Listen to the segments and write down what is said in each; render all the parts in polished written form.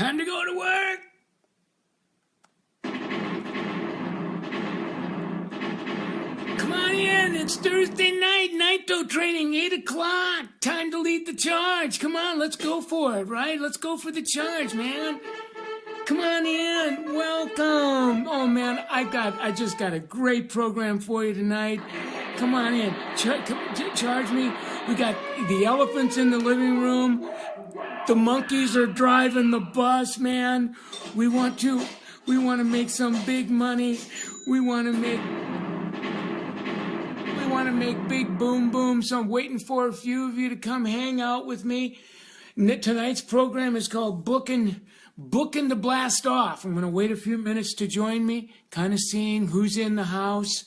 Time to go to work. Come on in. It's Thursday night. Naito training, 8 o'clock. Time to lead the charge. Come on, let's go for it, right? Let's go for the charge, man. Come on in. Welcome. Oh, man, I just got a great program for you tonight. Come on in. Charge me. We got the elephants in the living room. The monkeys are driving the bus, man. We want to make some big money. We want to make big boom boom. So I'm waiting for a few of you to come hang out with me. Tonight's program is called Booking to Blast Off. I'm going to wait a few minutes to join me, kind of seeing who's in the house.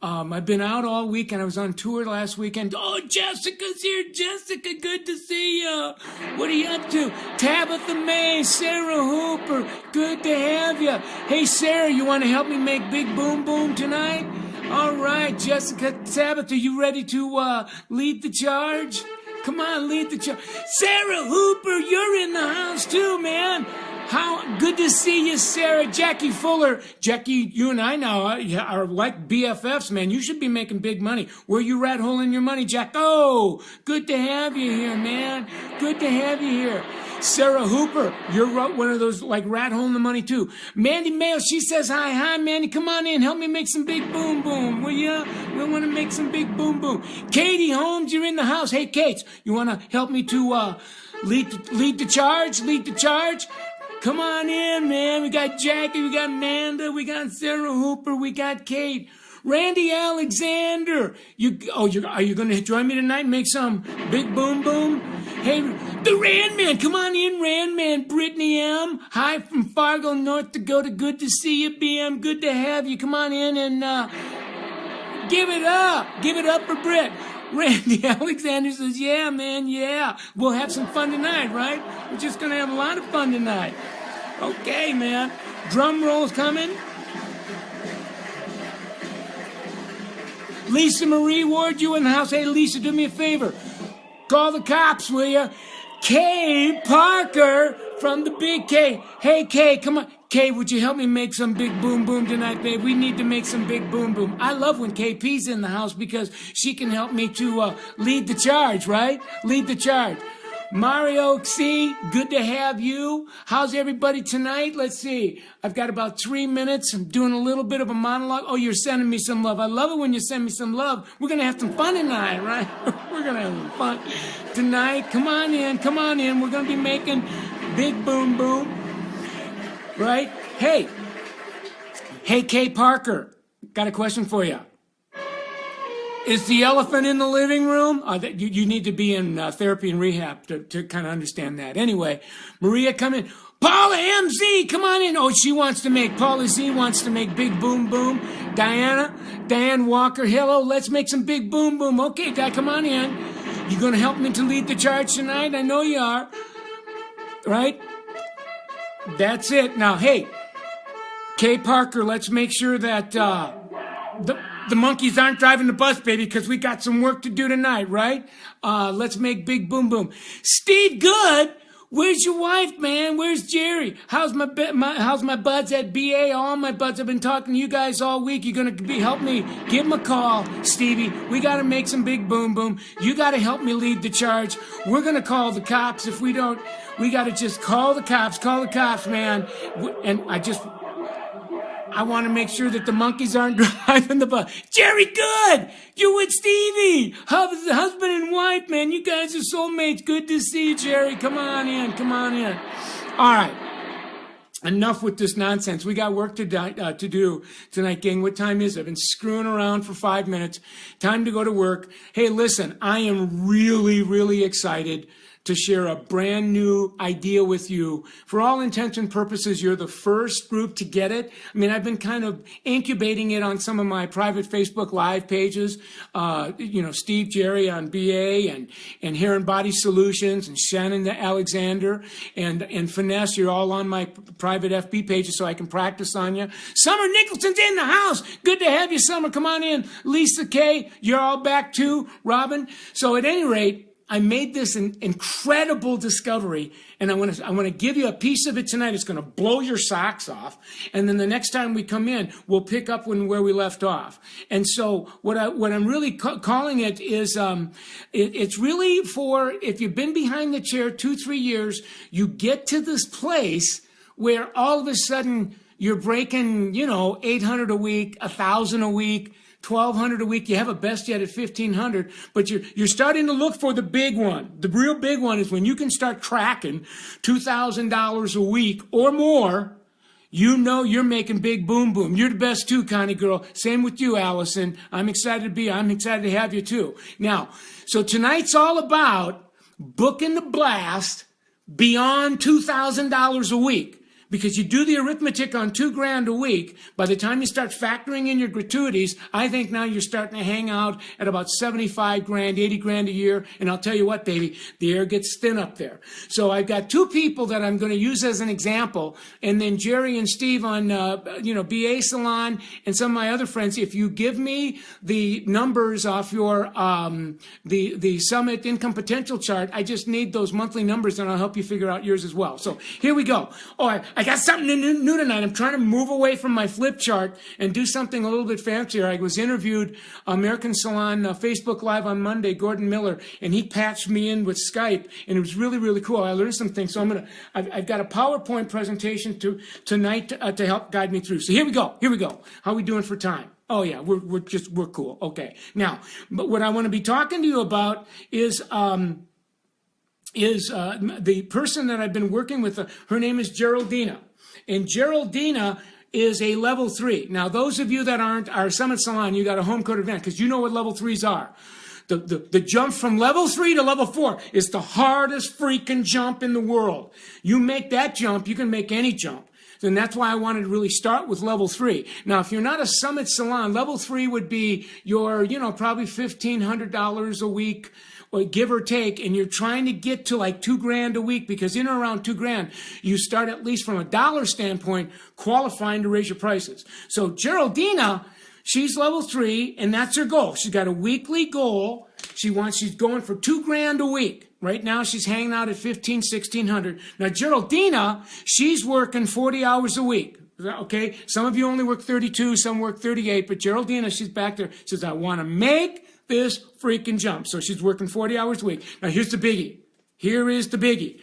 I've been out all week, and I was on tour last weekend. Oh, Jessica's here. Jessica, good to see you. What are you up to? Tabitha May, Sarah Hooper, good to have you. Hey, Sarah, you want to help me make big boom boom tonight? All right, Jessica, Tabitha, you ready to lead the charge? Come on, lead the charge. Sarah Hooper, you're in the house too, man. How good to see you, Sarah. Jackie Fuller. Jackie, you and I now are like BFFs, man. You should be making big money. Where you rat holing your money, Jack? Oh, good to have you here, man. Good to have you here. Sarah Hooper, you're one of those like rat holing the money too. Mandy Mayo, she says hi. Hi, Mandy. Come on in. Help me make some big boom boom, will ya? We want to make some big boom boom. Katie Holmes, you're in the house. Hey, Kate, you want to help me to lead the charge? Lead the charge? Come on in, man. We got Jackie, we got Amanda, we got Sarah Hooper, we got Kate. Randy Alexander. Are you going to join me tonight and make some big boom boom? Hey, the Rand Man. Come on in, Rand Man. Brittany M. Hi from Fargo, North Dakota. Good to see you, BM. Good to have you. Come on in and give it up. Give it up for Britt. Randy Alexander says, yeah, man, yeah. We'll have some fun tonight, right? We're just going to have a lot of fun tonight. Okay, man. Drum roll's coming. Lisa Marie Ward, you in the house. Hey, Lisa, do me a favor. Call the cops, will you? Kay Parker from the Big K. Hey, Kay, come on. Kay, would you help me make some big boom boom tonight, babe? We need to make some big boom boom. I love when KP's in the house because she can help me to lead the charge, right? Lead the charge. Mario C, good to have you. How's everybody tonight? Let's see. I've got about 3 minutes. I'm doing a little bit of a monologue. Oh, you're sending me some love. I love it when you send me some love. We're going to have some fun tonight, right? We're going to have some fun tonight. Come on in. Come on in. We're going to be making big boom boom. Right? Hey, Kay Parker, got a question for you. Is the elephant in the living room? You need to be in therapy and rehab to kind of understand that. Anyway, Maria, come in. Paula MZ, come on in. Oh, Paula Z wants to make big boom boom. Diane Walker, hello, let's make some big boom boom. Okay, come on in. You going to help me to lead the charge tonight? I know you are. Right? That's it. Now, hey, Kay Parker, let's make sure that the monkeys aren't driving the bus, baby, because we got some work to do tonight, right? Let's make big boom boom. Steve Good, where's your wife, man? Where's Jerry? How's my buds at BA? All my buds have been talking to you guys all week. You're going to help me. Give them a call, Stevie. We got to make some big boom boom. You got to help me lead the charge. We're going to call the cops if we don't. We got to just call the cops, man. And I want to make sure that the monkeys aren't driving the bus. Jerry Good, you with Stevie. Husband and wife, man. You guys are soulmates. Good to see you, Jerry. Come on in. All right. Enough with this nonsense. We got work to do tonight, gang. What time is it? I've been screwing around for 5 minutes. Time to go to work. Hey, listen, I am really, really excited to share a brand new idea with you. For all intents and purposes, you're the first group to get it. I mean, I've been kind of incubating it on some of my private Facebook Live pages. Steve Jerry on BA and Hair and Body Solutions and Shannon Alexander and Finesse. You're all on my private FB pages so I can practice on you. Summer Nicholson's in the house. Good to have you, Summer. Come on in. Lisa K, you're all back too. Robin. So at any rate, I made this an incredible discovery, and I want to give you a piece of it tonight. It's going to blow your socks off, and then the next time we come in, we'll pick up where we left off. And so, what I'm really calling it is, it's really for if you've been behind the chair 2-3 years, you get to this place where all of a sudden you're breaking, 800 a week, 1,000 a week. 1,200 a week. You have a best yet at 1,500, but you're starting to look for the big one. The real big one is when you can start cracking $2,000 a week or more. You're making big boom boom. You're the best too, Connie girl. Same with you, Allison. I'm excited to have you too. Now, so tonight's all about booking the blast beyond $2,000 a week. Because you do the arithmetic on $2,000 a week, by the time you start factoring in your gratuities, I think now you're starting to hang out at about $75,000, $80,000 a year. And I'll tell you what, baby, the air gets thin up there. So I've got two people that I'm going to use as an example, and then Jerry and Steve on, BA Salon, and some of my other friends. If you give me the numbers off your the Summit Income Potential chart, I just need those monthly numbers, and I'll help you figure out yours as well. So here we go. Oh, I got something new tonight. I'm trying to move away from my flip chart and do something a little bit fancier. I was interviewed American Salon Facebook Live on Monday, Gordon Miller, and he patched me in with Skype, and it was really, really cool. I learned some things, so I've got a PowerPoint presentation tonight to help guide me through. So here we go. How are we doing for time? Oh yeah, we're cool. Okay. Now, but what I want to be talking to you about is the person that I've been working with. Her name is Geraldina. And Geraldina is a level 3. Now, those of you that are Summit Salon, you got a home court advantage because you know what level 3s are. The jump from level 3 to level 4 is the hardest freaking jump in the world. You make that jump, you can make any jump. And that's why I wanted to really start with level 3. Now, if you're not a Summit Salon, level 3 would be your, probably $1,500 a week, or give or take, and you're trying to get to like $2,000 a week, because in or around $2,000, you start at least from a dollar standpoint qualifying to raise your prices. So Geraldina, she's level 3, and that's her goal. She's got a weekly goal. She's going for $2,000 a week. Right now, she's hanging out at $1,500, $1,600. Now, Geraldina, she's working 40 hours a week. Okay, some of you only work 32, some work 38, but Geraldina, she's back there. She says, I want to make this freaking jump. So she's working 40 hours a week. Now, here's the biggie. Here is the biggie.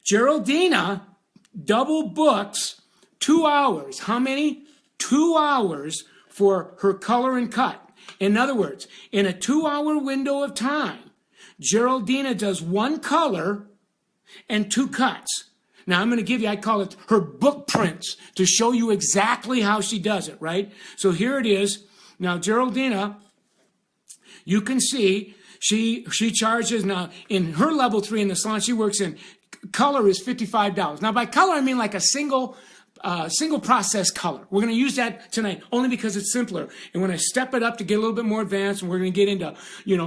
Geraldina double books 2 hours. How many? 2 hours for her color and cut. In other words, in a 2-hour window of time, Geraldina does 1 color and 2 cuts. Now, I'm going to give you, I call it her book prints to show you exactly how she does it, right? So here it is. Now, Geraldina, you can see she charges, now in her level 3 in the salon she works in, color is $55. Now, by color, I mean like a single process color. We're going to use that tonight only because it's simpler. And when I step it up to get a little bit more advanced, and we're going to get into,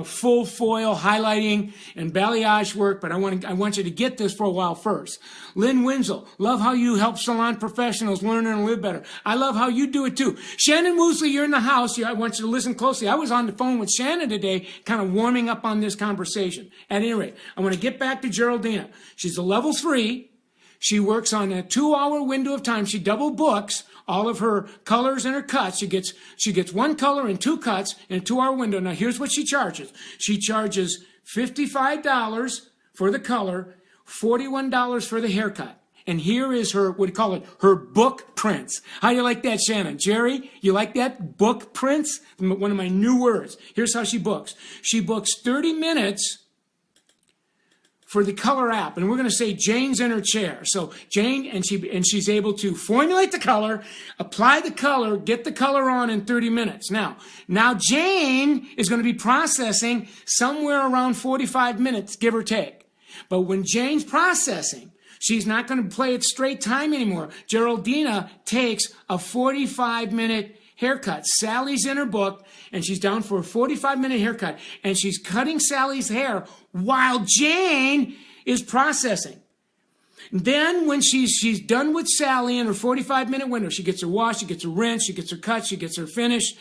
full foil highlighting and balayage work, but I want you to get this for a while first. Lynn Wenzel, love how you help salon professionals learn and live better. I love how you do it too. Shannon Woosley, you're in the house. I want you to listen closely. I was on the phone with Shannon today, kind of warming up on this conversation. At any rate, I want to get back to Geraldina. She's a level 3. She works on a 2-hour window of time. She double books all of her colors and her cuts. She gets 1 color and 2 cuts in a 2-hour window. Now, here's what she charges. She charges $55 for the color, $41 for the haircut. And here is her, what do you call it, her book prints. How do you like that, Shannon? Jerry, you like that? Book prints? One of my new words. Here's how she books. She books 30 minutes for the color app, and we're going to say Jane's in her chair. So Jane, and she's able to formulate the color, apply the color, get the color on in 30 minutes. Now Jane is going to be processing somewhere around 45 minutes, give or take. But when Jane's processing, she's not going to play it straight time anymore. Geraldina takes a 45-minute haircut. Sally's in her book, and she's down for a 45-minute haircut, and she's cutting Sally's hair while Jane is processing. Then when she's done with Sally in her 45-minute window, she gets her wash, she gets her rinse, she gets her cut, she gets her finish.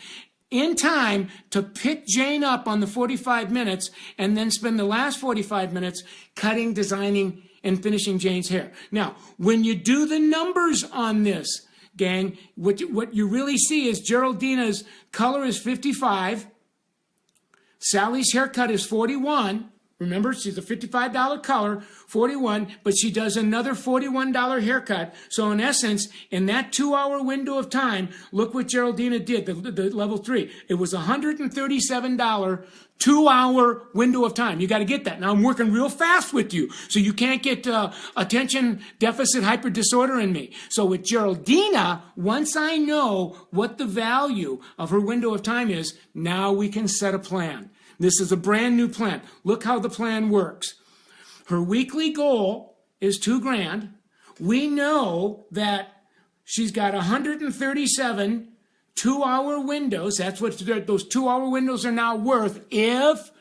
in time to pick Jane up on the 45 minutes and then spend the last 45 minutes cutting, designing, and finishing Jane's hair. Now, when you do the numbers on this, gang, what you really see is Geraldina's color is 55. Sally's haircut is 41. Remember, she's a $55 color, 41, but she does another $41 haircut. So in essence, in that 2-hour window of time, look what Geraldina did, the level 3. It was $137 2-hour window of time. You got to get that. Now I'm working real fast with you, so you can't get attention deficit hyper disorder in me. So with Geraldina, once I know what the value of her window of time is, now we can set a plan. This is a brand new plan. Look how the plan works. Her weekly goal is $2,000. We know that she's got 137 2-hour windows. That's what those 2-hour windows are now worth. If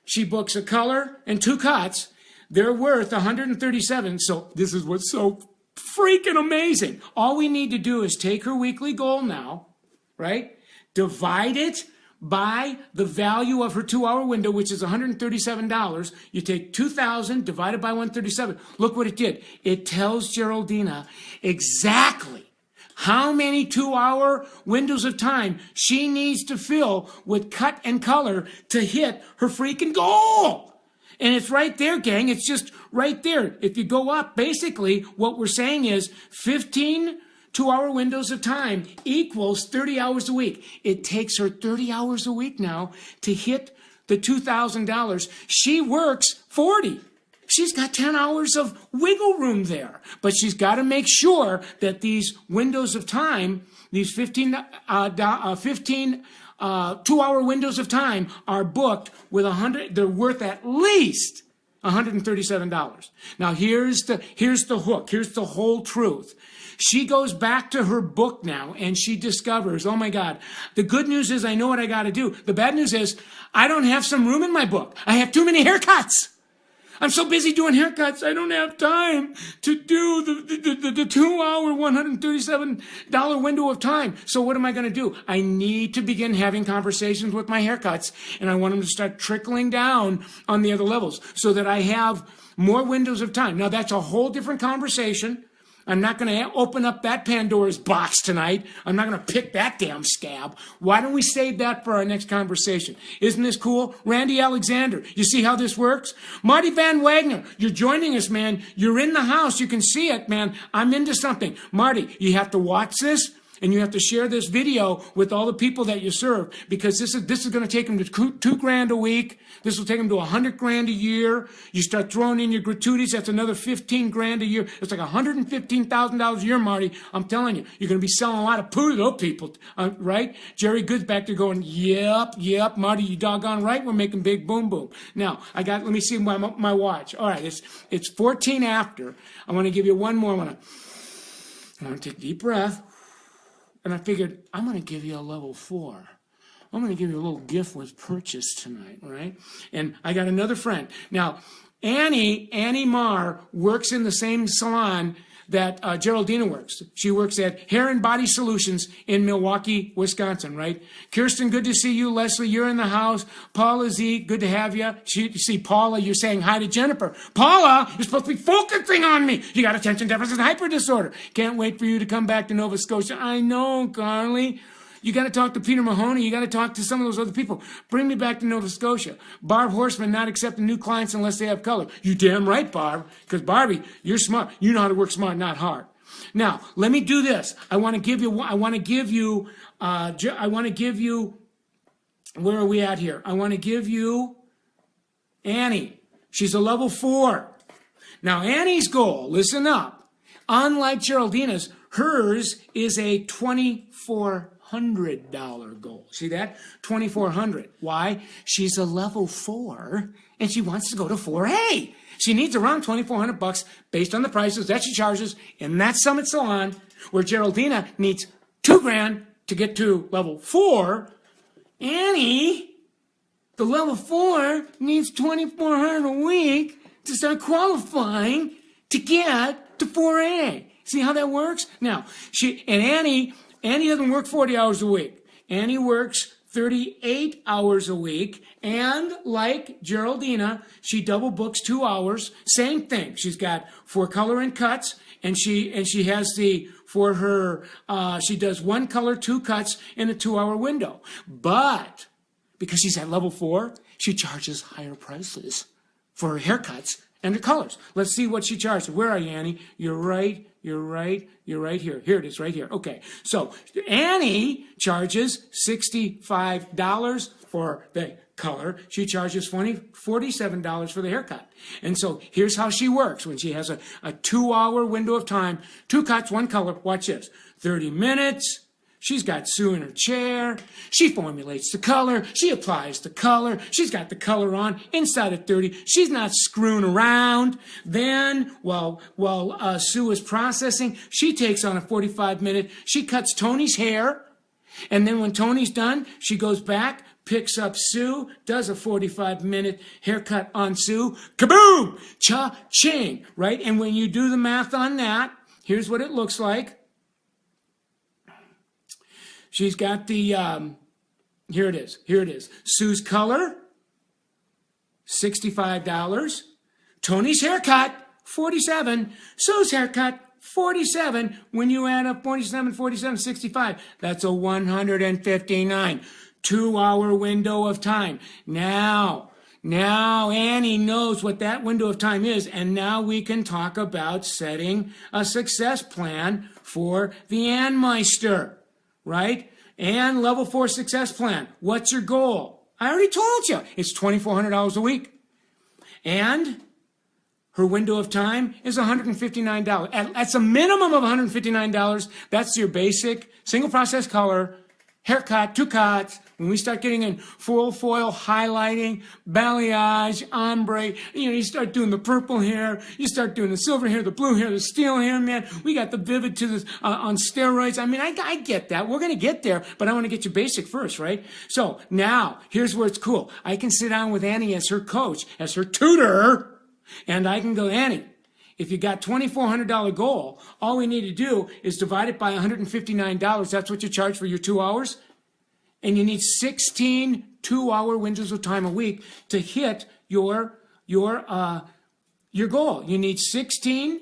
she books a color and 2 cuts, they're worth 137. So this is what's so freaking amazing. All we need to do is take her weekly goal now, right? Divide it by the value of her 2-hour window, which is $137. You take 2,000 divided by 137. Look what it did. It tells Geraldina exactly how many 2-hour windows of time she needs to fill with cut and color to hit her freaking goal. And it's right there, gang. It's just right there. If you go up, basically what we're saying is 15 2-hour windows of time equals 30 hours a week. It takes her 30 hours a week now to hit the $2,000. She works 40. She's got 10 hours of wiggle room there. But she's got to make sure that these windows of time, these 15 2-hour windows of time are booked with 100. They're worth at least $137. Now here's the hook. Here's the whole truth. She goes back to her book now and she discovers, oh my God, the good news is I know what I got to do. The bad news is I don't have some room in my book. I have too many haircuts. I'm so busy doing haircuts, I don't have time to do the 2-hour, $137 window of time. So what am I going to do? I need to begin having conversations with my haircuts, and I want them to start trickling down on the other levels so that I have more windows of time. Now, that's a whole different conversation. I'm not going to open up that Pandora's box tonight. I'm not going to pick that damn scab. Why don't we save that for our next conversation? Isn't this cool? Randy Alexander, you see how this works? Marty Van Wagner, you're joining us, man. You're in the house. You can see it, man. I'm into something. Marty, you have to watch this. And you have to share this video with all the people that you serve, because this is going to take them to $2,000 a week. This will take them to $100,000 a year. You start throwing in your gratuities, that's another $15,000 a year. It's like $115,000 a year, Marty. I'm telling you, you're going to be selling a lot of poo to those people, right? Jerry Good's back there going, yep, Marty, you doggone right. We're making big boom boom. Now let me see my watch. All right, it's 14 after. I want to give you one more. I want to take a deep breath. And I figured, I'm going to give you a level 4. I'm going to give you a little gift with purchase tonight, right? And I got another friend. Now, Annie Marr works in the same salon that Geraldina works. She works at Hair and Body Solutions in Milwaukee, Wisconsin, right? Kirsten, good to see you. Leslie, you're in the house. Paula Z, good to have you. You see Paula, you're saying hi to Jennifer. Paula, you're supposed to be focusing on me. You got attention deficit hyper disorder. Can't wait for you to come back to Nova Scotia. I know, Carly. You got to talk to Peter Mahoney. You got to talk to some of those other people. Bring me back to Nova Scotia. Barb Horseman not accepting new clients unless they have color. You damn right, Barb. Because Barbie, you're smart. You know how to work smart, not hard. Now, let me do this. I want to give you, where are we at here? I want to give you Annie. She's a level 4. Now, Annie's goal, listen up. Unlike Geraldina's, hers is a $2,400 goal. See that? $2,400. Why? She's a level 4 and she wants to go to 4A. She needs around $2,400 based on the prices that she charges in that Summit Salon, where Geraldina needs $2,000 to get to level 4. Annie, the level 4, needs $2,400 a week to start qualifying to get to 4A. See how that works? Now, Annie doesn't work 40 hours a week. Annie works 38 hours a week. And like Geraldina, she double books 2 hours. Same thing. She's got 4 color and cuts, and she has she does 1 color, 2 cuts in a 2-hour window. But because she's at level 4, she charges higher prices for her haircuts and her colors. Let's see what she charges. Where are you, Annie? You're right here. Here it is, right here. Okay, so Annie charges $65 for the color. She charges $47 for the haircut. And so here's how she works when she has a 2-hour window of time, 2 cuts, 1 color. Watch this. 30 minutes. She's got Sue in her chair. She formulates the color. She applies the color. She's got the color on inside of 30. She's not screwing around. Then, while Sue is processing, she takes on a 45-minute. She cuts Tony's hair. And then when Tony's done, she goes back, picks up Sue, does a 45-minute haircut on Sue. Kaboom! Cha-ching, right? And when you do the math on that, here's what it looks like. She's got the, here it is. Sue's color, $65. Tony's haircut, $47. Sue's haircut, $47. When you add up 47, 65, that's a $159. 2-hour window of time. Now Annie knows what that window of time is, and now we can talk about setting a success plan for the Annmeister. Right? And level 4 success plan. What's your goal? I already told you. It's $2,400 a week. And her window of time is $159. That's a minimum of $159. That's your basic single process color, haircut, 2 cuts. When we start getting in full foil highlighting, balayage, ombre, you start doing the purple hair, you start doing the silver hair, the blue hair, the steel hair, man. We got the vivid to the on steroids. I mean, I get that. We're going to get there, but I want to get you basic first, right? So now, here's where it's cool. I can sit down with Annie as her coach, as her tutor, and I can go, Annie, if you got $2,400 goal, all we need to do is divide it by $159. That's what you charge for your 2 hours. And you need 16 2-hour windows of time a week to hit your goal. You need 16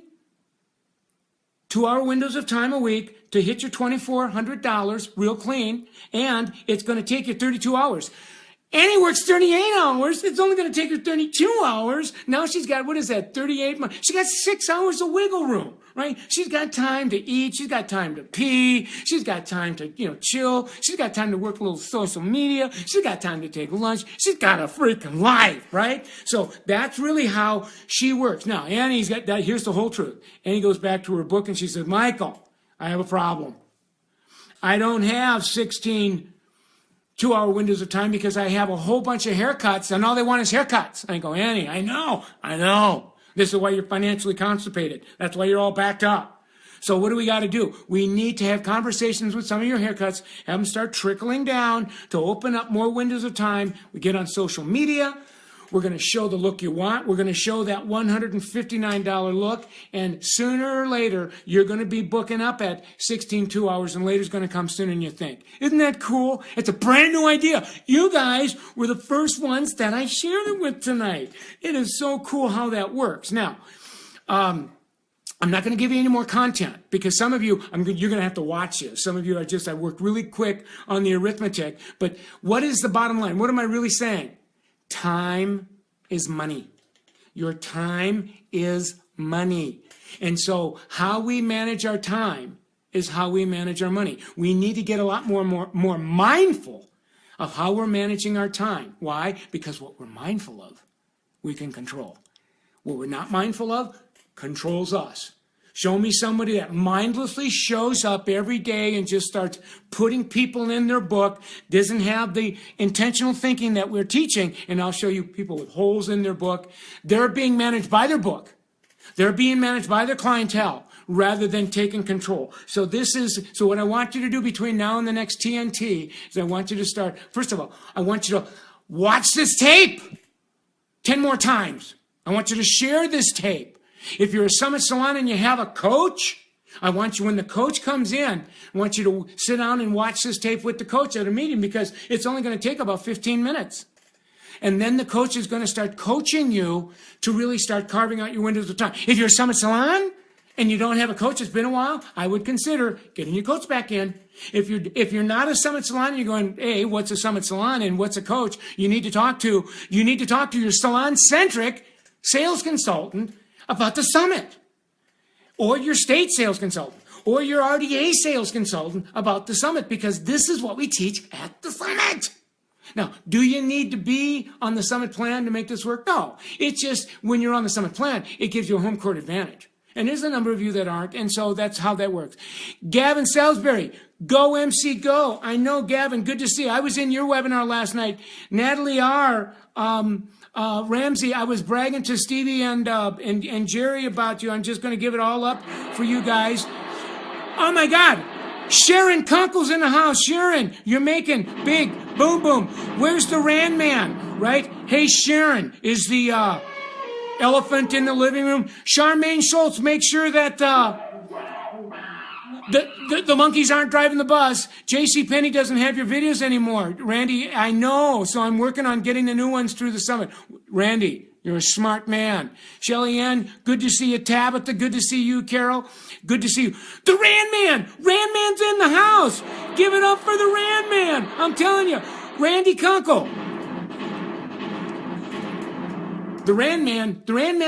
2-hour windows of time a week to hit your $2,400 real clean, and it's going to take you 32 hours. Annie works 38 hours. It's only going to take her 32 hours. Now she's got, 38 months. She got 6 hours of wiggle room, right? She's got time to eat. She's got time to pee. She's got time to, chill. She's got time to work a little social media. She's got time to take lunch. She's got a freaking life, right? So that's really how she works. Now, Annie's got that. Here's the whole truth. Annie goes back to her book and she says, Michael, I have a problem. I don't have 16 2-hour windows of time because I have a whole bunch of haircuts and all they want is haircuts. I go, Annie, I know. This is why you're financially constipated. That's why you're all backed up. So what do we got to do? We need to have conversations with some of your haircuts, have them start trickling down to open up more windows of time. We get on social media. We're going to show the look you want. We're going to show that $159 look. And sooner or later, you're going to be booking up at 16 2 hours, and later's going to come sooner than you think. Isn't that cool? It's a brand new idea. You guys were the first ones that I shared it with tonight. It is so cool how that works. Now, I'm not going to give you any more content because some of you, you're going to have to watch this. Some of you I worked really quick on the arithmetic. But what is the bottom line? What am I really saying? Time is money. Your time is money. And so how we manage our time is how we manage our money. We need to get a lot more mindful of how we're managing our time. Why? Because what we're mindful of, we can control. What we're not mindful of controls us. Show me somebody that mindlessly shows up every day and just starts putting people in their book, doesn't have the intentional thinking that we're teaching, and I'll show you people with holes in their book. They're being managed by their book. They're being managed by their clientele rather than taking control. So what I want you to do between now and the next TNT is I want you to start, first of all, I want you to watch this tape 10 more times. I want you to share this tape. If you're a Summit Salon and you have a coach, I want you, when the coach comes in, I want you to sit down and watch this tape with the coach at a meeting, because it's only going to take about 15 minutes. And then the coach is going to start coaching you to really start carving out your windows of time. If you're a Summit Salon and you don't have a coach, it's been a while, I would consider getting your coach back in. If you're not a Summit Salon and you're going, hey, what's a Summit Salon and what's a coach? You need to talk to your salon-centric sales consultant about the Summit, or your state sales consultant, or your RDA sales consultant about the Summit, because this is what we teach at the Summit. Now, do you need to be on the Summit plan to make this work? No. It's just when you're on the Summit plan, it gives you a home court advantage. And there's a number of you that aren't, and so that's how that works. Gavin Salisbury, go MC Go. I know, Gavin, good to see you. I was in your webinar last night. Natalie R., Ramsey, I was bragging to Stevie and Jerry about you. I'm just going to give it all up for you guys. Oh, my God. Sharon Kunkel's in the house. Sharon, you're making big boom, boom. Where's the Rand Man, right? Hey, Sharon, is the elephant in the living room? Charmaine Schultz, make sure that the monkeys aren't driving the bus. J.C. Penney doesn't have your videos anymore. Randy, I know, so I'm working on getting the new ones through the Summit. Randy, you're a smart man. Shelly Ann, good to see you. Tabitha, good to see you. Carol, good to see you. The Rand Man! Rand Man's in the house! Give it up for the Rand Man! I'm telling you, Randy Kunkel. The Rand Man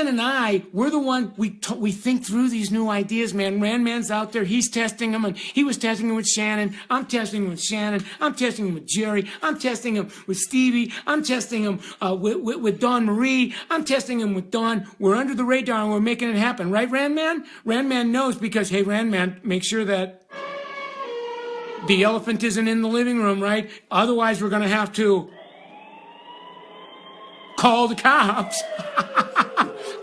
and I, we're the one, we think through these new ideas, man. Rand Man's out there, he's testing them, and he was testing them with Shannon. I'm testing them with Shannon. I'm testing them with Jerry. I'm testing them with Stevie. I'm testing them with Dawn Marie. I'm testing them with Dawn. We're under the radar and we're making it happen. Right, Rand Man? Rand Man knows, because, hey, Rand Man, make sure that the elephant isn't in the living room, right? Otherwise, we're going to have to call the cops.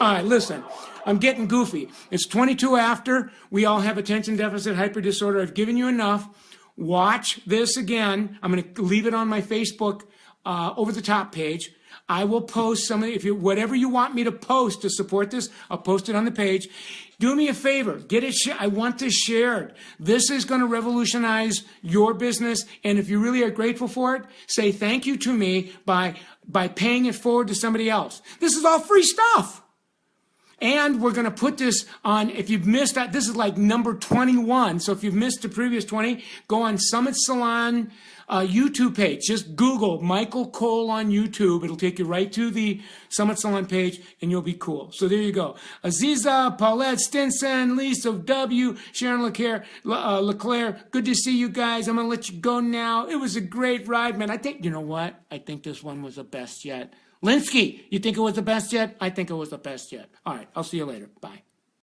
All right, listen, I'm getting goofy. It's 22 after. We all have attention deficit hyper disorder. I've given you enough. Watch this again. I'm going to leave it on my Facebook over the top page. I will post some of it. Whatever you want me to post to support this, I'll post it on the page. Do me a favor. Get it. I want this shared. This is going to revolutionize your business. And if you really are grateful for it, say thank you to me by paying it forward to somebody else. This is all free stuff. And we're going to put this on, if you've missed that, this is like number 21. So if you've missed the previous 20, go on Summit Salon YouTube page. Just Google Michael Cole on YouTube. It'll take you right to the Summit Salon page, and you'll be cool. So there you go. Aziza, Paulette Stinson, Lisa W., Sharon Leclerc, good to see you guys. I'm going to let you go now. It was a great ride, man. You know what? I think this one was the best yet. Linsky, you think it was the best yet? I think it was the best yet. All right, I'll see you later. Bye.